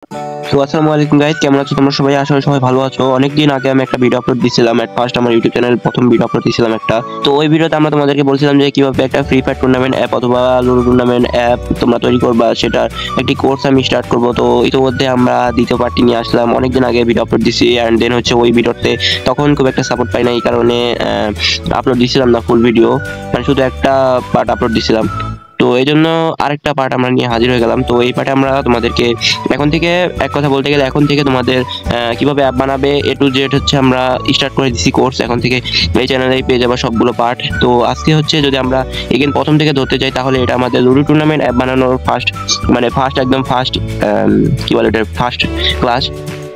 তো আসসালামু আলাইকুম গাইস, কেমন আছো তোমরা সবাই? আশা করি সবাই ভালো আছো। অনেকদিন আগে আমি একটা ভিডিও আপলোড দিয়েছিলাম, এট ফার্স্ট আমার ইউটিউব চ্যানেল প্রথম ভিডিও আপলোড দিয়েছিলাম একটা। তো ওই ভিডিওতে আমরা তোমাদেরকে বলছিলাম যে কিভাবে একটা ফ্রি ফায়ার টুর্নামেন্ট অ্যাপ অথবা লুডো টুর্নামেন্ট অ্যাপ তোমরা তৈরি করবা, সেটার একটি কোর্স আমি স্টার্ট করব। তো ইতিমধ্যে আমরা দ্বিতীয় পার্টি নিয়ে আসলাম, অনেকদিন আগে ভিডিও আপলোড দিছি অ্যান্ড দেন হচ্ছে ওই ভিডিওতে তখন খুব একটা সাপোর্ট পাই না, এই কারণে আপলোড দিছিলাম না ফুল ভিডিও, মানে শুধু একটা পার্ট আপলোড দিছিলাম। তো এই জন্য আরেকটা পার্ট আমরা নিয়ে হাজির হয়ে গেলাম। তো এই পার্টে আমরা তোমাদেরকে এখন থেকে, এক কথা বলতে গেলে এখন থেকে তোমাদের কিভাবে অ্যাপ বানাবে এ টু জেড হচ্ছে আমরা স্টার্ট করে দিছি কোর্স। এখন থেকে এই চ্যানেলেই পেয়ে যাবো সবগুলো পার্ট। তো আজকে হচ্ছে যদি আমরা এগেন প্রথম থেকে ধরতে চাই, তাহলে এটা আমাদের লুডো টুর্নামেন্ট অ্যাপ বানানোর ফার্স্ট একদম ফার্স্ট কি বলে এটা ফার্স্ট ক্লাস।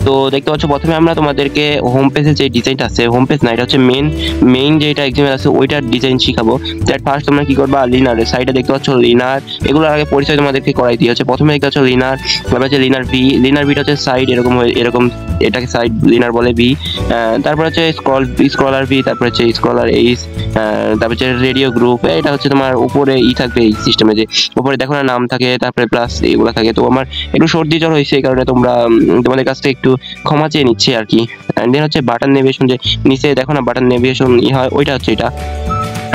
তো দেখতে পাচ্ছ প্রথমে আমরা তোমাদেরকে হোম পেজে যে ডিজাইনটা আছে, হোম পেজ না, এটা হচ্ছে মেইন যেটা এক্সাম্পল আছে ওইটার ডিজাইন শিখাবো। দ্যাট ফার্স্ট তোমরা কি করবা, লিনারের সাইডে দেখতে পাচ্ছ লিনার, এগুলোর আগে পরিচয় তোমাদেরকে করাই দিয়ে হচ্ছে। প্রথমে দেখতে পাচ্ছ লিনার, তারপর হচ্ছে লিনার ভিটা হচ্ছে সাইড এরকম এটাকে সাইড লিনার বলে ভি। তারপর হচ্ছে স্ক্রলার ভি, তারপর হচ্ছে স্ক্রলার এইচ, তারপর হচ্ছে রেডিও গ্রুপ। এটা হচ্ছে তোমার উপরে থাকবে এই সিস্টেমে, যে উপরে দেখো না নাম থাকে, তারপরে প্লাস এগুলো থাকে। তো আমার একটু সর্দি জ্বর হয়েছে, এই কারণে তোমাদের কাছ থেকে একটু ক্ষমা চেয়ে নিচ্ছি আর কি। এন্ড দেন হচ্ছে বাটন নেভিগেশন, যে নিচে দেখো না বাটন নেভিগেশন হয়, ওইটা হচ্ছে এটা।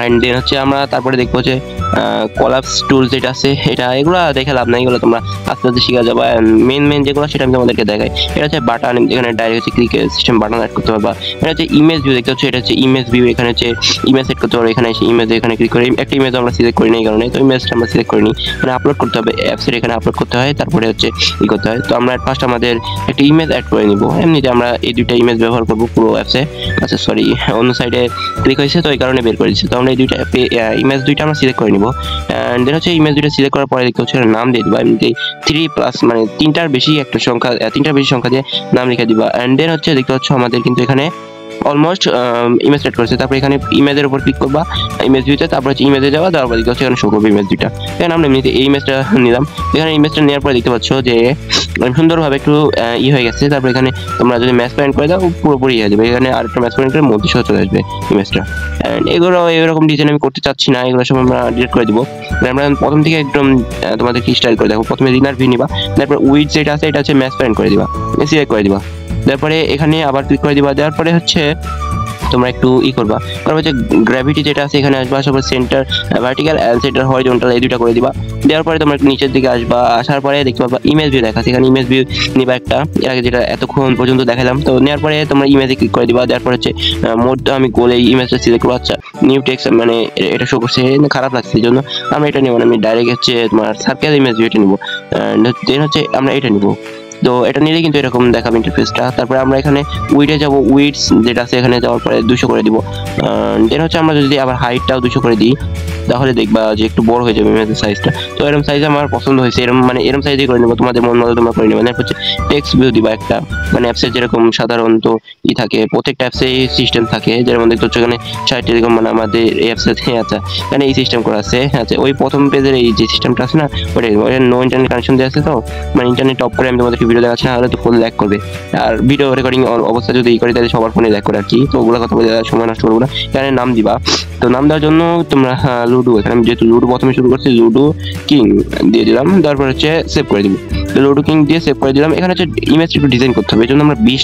এন্ড দেন হচ্ছে আমরা তারপরে দেখবো যে কলাপস টুল যেটা আছে, এটা এগুলো দেখে লাভ নাই, এগুলো তোমরা আস্তে আস্তে শিখা যাবে। মেন যেগুলো সেটা আমি তোমাদেরকে দেখাই। এটা হচ্ছে বাটন, এখানে ডাইরেক্ট হচ্ছে ক্লিক সিস্টেম বাটন অ্যাড করতে পারবা। এটা হচ্ছে ইমেজ ভিউ দেখতে হচ্ছে, এটা হচ্ছে ইমেজ ভিউ, এখানে হচ্ছে ইমেজ সেট করতে পারবো। এখানে এসে ইমেজ, এখানে ক্লিক করে একটা ইমেজ আমরা সিলেক্ট করি না, এই কারণে তো ইমেজটা আমরা সিলেক্ট করিনি, মানে আপলোড করতে হবে অ্যাপসের, এখানে আপলোড করতে হয়, তারপরে হচ্ছে ই করতে হয়। তো আমরা ফার্স্ট আমাদের একটা ইমেজ অ্যাড করে নিব। এমনিতে আমরা এই দুইটা ইমেজ ব্যবহার করবো পুরো অ্যাপসে। আচ্ছা সরি, অন্য সাইডে ক্লিক হয়েছে তো এই কারণে বের করে দিচ্ছি। তো আমরা এই দুইটা ইমেজ দুইটা আমরা সিলেক্ট করে নিব। এন্ড দেন হচ্ছে ইমেজ দুইটা সিলেক্ট করার পরে দেখতে হচ্ছে নাম দিয়ে দিবা। এমনিতে 3+ মানে তিনটার বেশি সংখ্যা দিয়ে নাম লিখে দিবা। এন্ড দেন হচ্ছে দেখতে হচ্ছে আমাদের কিন্তু এখানে অলমোস্ট ইমেজ সেট করেছে। তারপর এখানে ইমেজের উপর ক্লিক করবা, ইমেজ ভিউতে, তারপর হচ্ছে ইমেজে যাওয়া, তারপর দেখতে হচ্ছে এখানে শো করবে ইমেজ দুইটা। এখানে আমরা এমনিতে এই ইমেজটা নিলাম। এখানে ইমেজটা নেওয়ার পরে দেখতে পাচ্ছ যে সুন্দরভাবে একটু হয়ে গেছে। তারপর এখানে তোমরা যদি ম্যাচ পয়েন্ট করে দাও পুরোপুরি হয়ে যাবে। এখানে আরেকটা ম্যাচ পয়েন্ট করে মধ্যে সহ চলে আসবে ইমেজটা। অ্যান্ড এগুলো এরকম ডিজাইন আমি করতে চাচ্ছি না, এগুলো সব আমরা ডিলিট করে দিব। আমরা প্রথম থেকে একদম তোমাদের কি স্টাইল করে দেখো। প্রথমে লিনার ভি নিবা, তারপর উইথ যেটা আছে এটা হচ্ছে ম্যাচ পয়েন্ট করে দিবা, সিলেক্ট করে দিবা। তারপরে এখানে আবার ক্লিক করে দিবা। দেওয়ার পরে হচ্ছে তোমরা একটু করবা, তারপর হচ্ছে গ্র্যাভিটি যেটা আছে এখানে আসবা, তারপর centre vertical and centre horizontal এই দুইটা করে দিবা। দেওয়ার পরে তোমরা একটু নিচের দিকে আসবা, আসার পরে দেখতে পাবা ইমেজ ভিউ দেখাচ্ছে, এখানে ইমেজ ভিউ নিবা একটা, এর আগে যেটা এতক্ষণ পর্যন্ত দেখালাম। তো নেওয়ার পরে তোমরা ইমেজে ক্লিক করে দিবা। দেওয়ার পরে হচ্ছে মোডটা আমি গোল এই ইমেজটা সিলেক্ট করবো। আচ্ছা নিউ টেক্সট, মানে এটা শো করছে, খারাপ লাগছে এই জন্য আমরা এটা নেবো না, আমি ডাইরেক্ট হচ্ছে তোমার সার্কেল ইমেজ ভিউ এটা নিবো। দেন হচ্ছে আমরা এটা নিবো। তো এটা নিলে কিন্তু এরকম দেখাবে ইন্টারফেসটা। তারপরে আমরা এখানে উইডে যাব, উইডস যেটা আছে এখানে যাওয়ার পরে 200 করে দিব। দেন হচ্ছে আমরা যদি আবার হাইটটাও 200 করে দিই, তাহলে দেখবা যে একটু বড় হয়ে যাবে ইমেজের সাইজটা। তো এরকম সাইজ আমার পছন্দ হয়েছে, এরকম সাইজে করে নেবো, তোমাদের মন মতো তোমরা করে নেবে। এরপর হচ্ছে টেক্সট ভিউ দিবা একটা, মানে অ্যাপসের যেরকম সাধারণত থাকে, প্রত্যেকটা অ্যাপসে সিস্টেম থাকে, যেমন দেখতে হচ্ছে এখানে সাইটে এরকম, মানে আমাদের এই অ্যাপসে আচ্ছা এখানে এই সিস্টেম করা আছে। আচ্ছা ওই প্রথম পেজের এই যে সিস্টেমটা আছে না, ওইটা নো ইন্টারনেট কানেকশন দেওয়া আছে, তো মানে ইন্টারনেট অফ করে আমি তোমাদেরকে ভিডিও দেখাচ্ছি না, হলে তো ফুল ল্যাগ করবে। আর ভিডিও রেকর্ডিং অবস্থা যদি করে তাহলে সবার ফোনে ল্যাগ করে আর কি। তো ওগুলো কথা বলে সময় নষ্ট করবো না, এখানে নাম দিবা। তো নাম দেওয়ার জন্য তোমরা লুডো, এখানে যেহেতু লুডো প্রথমে শুরু করছি, লুডো কিং দিয়ে দিলাম। তারপর হচ্ছে সেভ করে দিব, লুডো কিং দিয়ে সেভ করে দিলাম। এখানে হচ্ছে ইমেজ একটু ডিজাইন করতে হবে, এই জন্য আমরা 20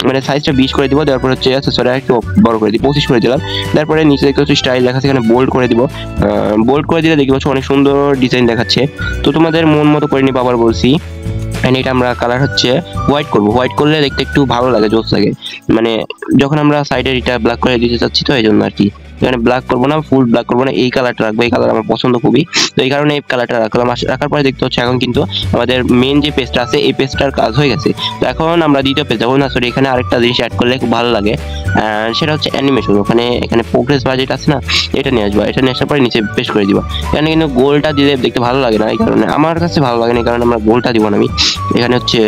মানে সাইজটা 20 করে দিব। তারপর হচ্ছে সরি একটু বড় করে দিই, 25 করে দিলাম। তারপরে নিচে দেখতে হচ্ছে স্টাইল লেখা আছে, এখানে বোল্ড করে দিব। বোল্ড করে দিলে দেখতে পাচ্ছ অনেক সুন্দর ডিজাইন দেখাচ্ছে। তো তোমাদের মন মতো করে নিবা, আবার বলছি। এটা আমরা কালার হচ্ছে হোয়াইট করব, হোয়াইট করলে দেখতে একটু ভালো লাগে, জোস লাগে, মানে যখন আমরা সাইডে এটা ব্ল্যাক করে দিতে চাচ্ছি, তো এই জন্য আর কি। এখানে ব্ল্যাক করবো না, ফুল ব্ল্যাক করবো না, এই কালারটা রাখবো, এই কালার আমার পছন্দ খুবই। তো এই কারণে এই কালারটা রাখলাম। রাখার পরে দেখতে হচ্ছে এখন কিন্তু আমাদের মেন যে পেজটা আছে এই পেজটার কাজ হয়ে গেছে। তো এখন আমরা দ্বিতীয় পেজ যাবো না, সরি এখানে আরেকটা জিনিস অ্যাড করলে খুব ভালো লাগে, সেটা হচ্ছে অ্যানিমেশন। এখানে প্রোগ্রেস বাজেট আছে না, এটা নিয়ে আসবা। এটা নিয়ে আসার পরে নিচে পেস্ট করে দিবা। এখানে কিন্তু গোলটা দিলে দেখতে ভালো লাগে না, এই কারণে আমার কাছে ভালো লাগে না, এই কারণে আমরা গোলটা দিব না। আমি এখানে হচ্ছে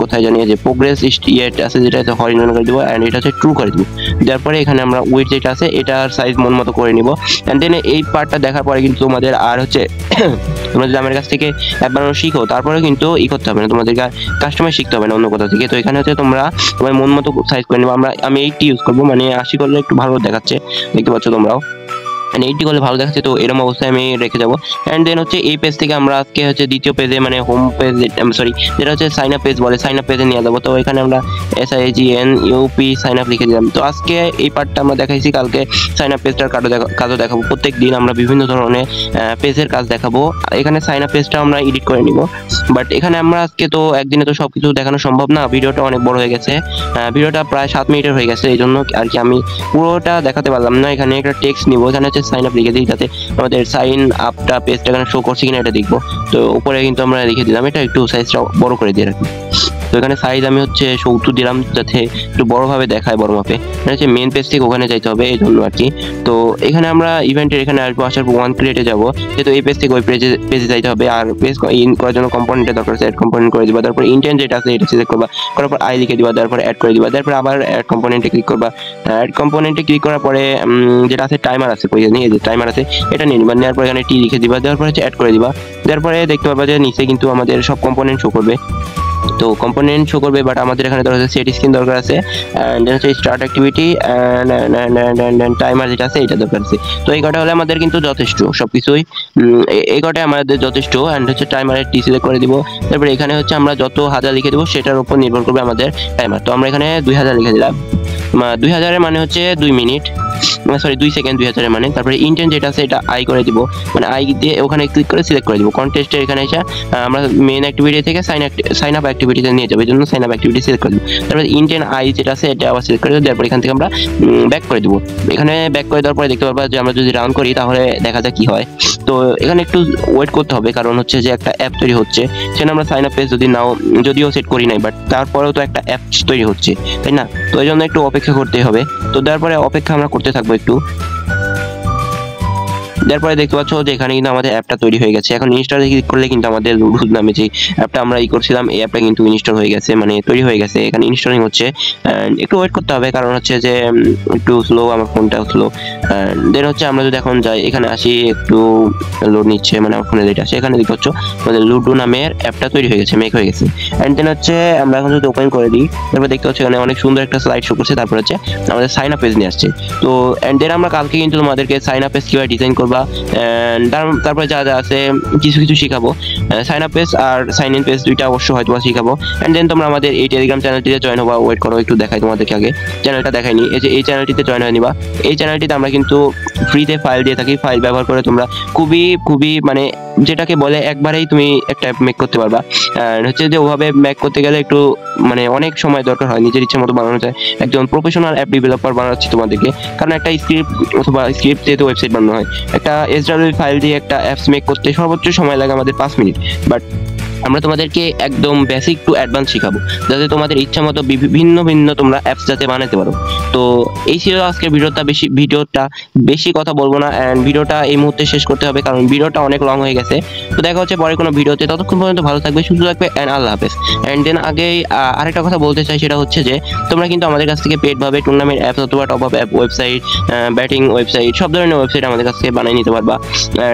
কোথায় জানি যে প্রোগ্রেস ইয়েট আছে, যেটা হচ্ছে হরিজন্টাল করে দিব, এন্ড এটা হচ্ছে ট্রু করে দিব। তারপরে এখানে আমরা উইথ যেটা আছে এটার সাইজ মন মতো করে নিব। এন্ড দেন এই পার্টটা দেখার পরে কিন্তু তোমাদের আর হচ্ছে তোমরা যদি আমার কাছ থেকে অ্যাপ বানানো শিখো, তারপরে কিন্তু করতে হবে না, তোমাদেরকে আর কাস্টমাইজ শিখতে হবে না অন্য কোথাও থেকে। তো এখানে হচ্ছে তোমরা তোমার মন মতো সাইজ করে নিবো। আমি 80 ইউজ করবো, মানে 80 করলে একটু ভালো দেখাচ্ছে, দেখতে পাচ্ছ তোমরাও। মানে 80 করলে ভালো দেখাচ্ছে, তো এরকম অবস্থায় আমি রেখে যাবো। অ্যান্ড দেন হচ্ছে এই পেজ থেকে আমরা আজকে হচ্ছে দ্বিতীয় পেজে মানে হোম পেজ সরি যেটা হচ্ছে সাইন আপ পেজ বলে, সাইন আপ পেজে নিয়ে যাবো। তো এখানে আমরা SIGNUP সাইন আপ লিখে দিলাম। তো আজকে এই পার্টটা আমরা দেখাইছি, কালকে সাইন আপ পেজটার কাজও দেখাবো। প্রত্যেক দিন আমরা বিভিন্ন ধরনের পেজের কাজ দেখাবো। এখানে সাইন আপ পেজটা আমরা এডিট করে নিব, বাট এখানে আমরা আজকে তো একদিনে তো সবকিছু দেখানো সম্ভব না, ভিডিওটা অনেক বড় হয়ে গেছে, ভিডিওটা প্রায় 7 মিনিটের হয়ে গেছে, এই জন্য আর কি আমি পুরোটা দেখাতে পারলাম না। এখানে একটা টেক্সট নিব, এখানে হচ্ছে সাইন আপ লিখে দিই যাতে আমাদের সাইন আপটা পেজটা এখানে শো করছে কিনা এটা দেখবো। তো উপরে কিন্তু আমরা লিখে দিলাম, এটা একটু সাইজটা বড় করে দিয়ে রাখি। তো এখানে সাইজ আমি হচ্ছে 70 দিলাম যাতে একটু বড়ভাবে দেখায়, বড় মাপে। এটা হচ্ছে মেন পেজ থেকে ওখানে যাইতে হবে এই জন্য আর কি। তো এখানে আমরা ইভেন্টের এখানে আসবো, আসার পর ওয়ান ক্রিয়েটে যাবো, যেহেতু এই পেজ থেকে ওই পেজে যাইতে হবে। আর পেজ ইন করার জন্য কম্পোনেন্টের দরকার আছে, অ্যাড কম্পোনেন্ট করে দিবা, তারপর ইন্টেন্ট যেটা আছে এটা সিলেক্ট করবা, করার পর আই লিখে দিবা, তারপর অ্যাড করে দিবা, তারপর আবার অ্যাড কম্পোনেন্টে ক্লিক করবা। অ্যাড কম্পোনেন্টে ক্লিক করার পরে যেটা আছে টাইমার আছে, কই নিয়ে যে টাইমার আছে এটা নিয়ে নিবা, নেওয়ার পর এখানে টি লিখে দিবা, দেওয়ার পর হচ্ছে অ্যাড করে দিবা। তারপরে দেখতে পাবা যে নিচে কিন্তু আমাদের সব কম্পোনেন্ট শো করবে। তো কম্পোনেন্ট শো করবে, বাট আমাদের এখানে দরকার আছে সেট স্ক্রিন দরকার আছে, এন্ড দেন হচ্ছে স্টার্ট অ্যাক্টিভিটি এন্ড টাইমার যেটা আছে এটা দরকার আছে। তো এই কটা হলে আমাদের কিন্তু যথেষ্ট, সবকিছুই এই কটাই আমাদের যথেষ্ট। এন্ড হচ্ছে টাইমারের টি সিলেক্ট করে দিব, তারপরে এখানে হচ্ছে আমরা যত হাজার লিখে দেবো সেটার উপর নির্ভর করবে আমাদের টাইমার। তো আমরা এখানে 2000 লিখে দিলাম, 2000 মানে হচ্ছে 2 মিনিট, সরি 2 সেকেন্ড, 2000 মানে। তারপরে ইন্টেন্ট যেটা আছে এটা আই করে দিব, মানে আই দিয়ে ওখানে ক্লিক করে সিলেক্ট করে দিব। কন্টেস্টের এখানে এসে আমরা মেইন অ্যাক্টিভিটি থেকে সাইন আপ অ্যাক্টিভিটিতে নিয়ে যাবো, এই জন্য সাইন আপ অ্যাক্টিভিটি সিলেক্ট করে দিব। তারপরে ইন্টেন্ট আই যেটা আছে এটা আবার সিলেক্ট করে দেবো, তারপর এখান থেকে আমরা ব্যাক করে দিব। এখানে ব্যাক করে দেওয়ার পরে দেখতে পারবা যে আমরা যদি রান করি তাহলে দেখা যাক কি হয়। তো এখানে একটু ওয়েট করতে হবে, কারণ হচ্ছে যে একটা অ্যাপ তৈরি হচ্ছে, সেখানে আমরা সাইন আপ পেজ যদিও সেট করি নাই, বাট তারপরেও তো একটা অ্যাপ তৈরি হচ্ছে, তাই না? তো এই জন্য একটু অপেক্ষা করতে হবে। তো তারপরে অপেক্ষা আমরা করতে থাকবো একটু। তারপরে দেখতে পাচ্ছ যে এখানে কিন্তু আমাদের অ্যাপটা তৈরি হয়ে গেছে। এখন ইনস্টল ক্লিক করলে কিন্তু আমাদের লুডুস নামে যে অ্যাপটা আমরা করছিলাম এই অ্যাপটা কিন্তু ইনস্টল হয়ে গেছে, মানে তৈরি হয়ে গেছে। এখানে ইনস্টলিং হচ্ছে, একটু ওয়েট করতে হবে, কারণ হচ্ছে যে একটু স্লো, আমার ফোনটা স্লো। দেন হচ্ছে আমরা যদি এখন যাই এখানে আসি, একটু লোড নিচ্ছে, মানে আমার ফোনে যেটা আছে এখানে দেখতে পাচ্ছ আমাদের লুডু নামের অ্যাপটা তৈরি হয়ে গেছে, মেক হয়ে গেছে। অ্যান্ড দেন হচ্ছে আমরা এখন যদি ওপেন করে দিই, তারপর দেখতে পাচ্ছ এখানে অনেক সুন্দর একটা স্লাইড শো করছে, তারপর হচ্ছে আমাদের সাইন আপ পেজ নিয়ে আসছে। তো অ্যান্ড দেন আমরা কালকে কিন্তু তোমাদেরকে সাইন আপ পেজ কিভাবে ডিজাইন করবা, তারপরে যা যা আছে কিছু কিছু শিখাবো। সাইন আপ পেজ আর সাইন ইন পেজ দুইটা অবশ্যই হয়তো শিখাবো। এন্ড দেন তোমরা আমাদের এই টেলিগ্রাম চ্যানেলটিতে জয়েন হবা। ওয়েট করো একটু দেখাই তোমাদেরকে, আগে চ্যানেলটা দেখাইনি, এই যে এই চ্যানেলটিতে জয়েন হয়ে নিবা। এই চ্যানেলটিতে আমরা কিন্তু ফ্রিতে ফাইল দিয়ে থাকি, ফাইল ব্যবহার করে তোমরা খুবই মানে যেটাকে বলে একবারেই তুমি একটা অ্যাপ মেক করতে পারবা। হচ্ছে যে ওভাবে মেক করতে গেলে একটু মানে অনেক সময় দরকার হয়, নিজের ইচ্ছে মতো বানানো যায়। একজন প্রফেশনাল অ্যাপ ডেভেলপার বানাচ্ছি তোমাদেরকে, কারণ একটা স্ক্রিপ্ট অথবা স্ক্রিপ্ট দিয়ে তো ওয়েবসাইট বানানো হয়। একটা SWL ফাইল দিয়ে একটা অ্যাপস মেক করতে সর্বোচ্চ সময় লাগে আমাদের 5 মিনিট, বাট আমরা তোমাদেরকে একদম বেসিক টু অ্যাডভান্স শিখাবো, যাতে তোমাদের ইচ্ছা মতো ভিন্ন তোমরা অ্যাপস যাতে বানাতে পারো। তো এই ছিল আজকের ভিডিওটা বেশি কথা বলবো না, এন্ড ভিডিওটা এই মুহূর্তে শেষ করতে হবে, কারণ ভিডিওটা অনেক লং হয়ে গেছে। তো দেখা হচ্ছে পরে কোনো ভিডিওতে, ততক্ষণ পর্যন্ত ভালো থাকবে, সুস্থ থাকবে, এন্ড আল্লাহ হাফেজ। এন্ড দেন আগেই আরেকটা কথা বলতে চাই, সেটা হচ্ছে যে তোমরা কিন্তু আমাদের কাছ থেকে পেড ভাবে টুর্নামেন্ট অ্যাপস অথবা top up app, website, batting website, সব ধরনের ওয়েবসাইট আমাদের কাছ থেকে বানিয়ে নিতে পারবা।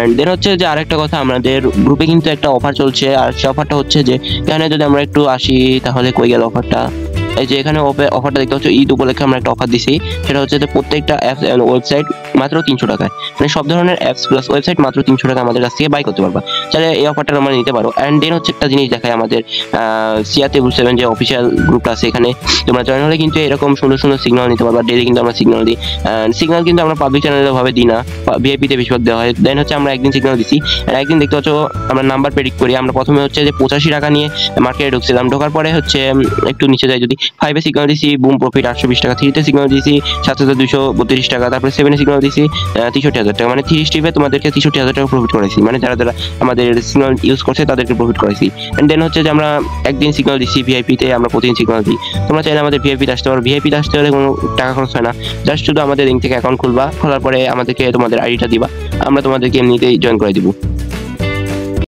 এন্ড দেন হচ্ছে যে আরেকটা কথা, আমাদের গ্রুপে কিন্তু একটা অফার চলছে, আর সে অফারটা হচ্ছে যে এখানে যদি আমরা একটু আসি, তাহলে কই গেল অফারটা? এই যে এখানে অফারটা দেখতে পাচ্ছ, ঈদ উপলক্ষে আমরা একটা অফার দিছি, সেটা হচ্ছে যে প্রত্যেকটা অ্যাপস ওয়েবসাইট মাত্র 300 টাকায়, মানে সব ধরনের অ্যাপস প্লাস ওয়েবসাইট মাত্র 300 টাকা আমাদের কাছ থেকে বাই করতে পারবা। তাহলে এই অফারটা আমরা নিতে পারো। অ্যান্ড দেন হচ্ছে একটা জিনিস দেখায়, আমাদের CR7 যে অফিসিয়াল গ্রুপটা আছে, এখানে তোমরা জয়েন হলে কিন্তু এরকম সুন্দর সিগন্যাল নিতে পারবা। ডেইলি কিন্তু আমরা সিগন্যাল দিই, সিগন্যাল কিন্তু আমরা পাবলিক চ্যানেলে ভাবে দিই না, ভিআইপিতে বেশিরভাগ দেওয়া হয়। দেন হচ্ছে আমরা একদিন সিগন্যাল দিছি, একদিন দেখতে পাচ্ছ আমরা নাম্বার প্রেডিক্ট করি। আমরা প্রথমে হচ্ছে যে 85 টাকা নিয়ে মার্কেটে ঢুকছিলাম, ঢোকার পরে হচ্ছে একটু নিচে যাই, যদি 5 এ সিগন্যাল দিছি, বুম প্রফিট 820 টাকা, 3 তে সিগন্যাল দিছি 7232 টাকা, তারপরে 7 এ সিগন্যাল দিছি 63,000 টাকা, মানে 30 টিপে তোমাদেরকে 63,000 টাকা প্রফিট করাইছি, মানে যারা আমাদের সিগন্যাল ইউজ করছে তাদেরকে প্রফিট করাইছি। এন্ড দেন হচ্ছে যে আমরা একদিন সিগন্যাল দিছি ভিআইপিতে, আমরা প্রতিদিন সিগন্যাল দিই। তোমরা চাইলে আমাদের ভিআইপিতে আসতে পারো। ভিআইপিতে আসতে হলে কোনো টাকা খরচ হয় না, জাস্ট শুধু আমাদের লিঙ্ক থেকে অ্যাকাউন্ট খুলবা, খোলার পরে আমাদেরকে তোমাদের আইডিটা দিবা, আমরা তোমাদেরকে এমনিতেই জয়েন করে দিব।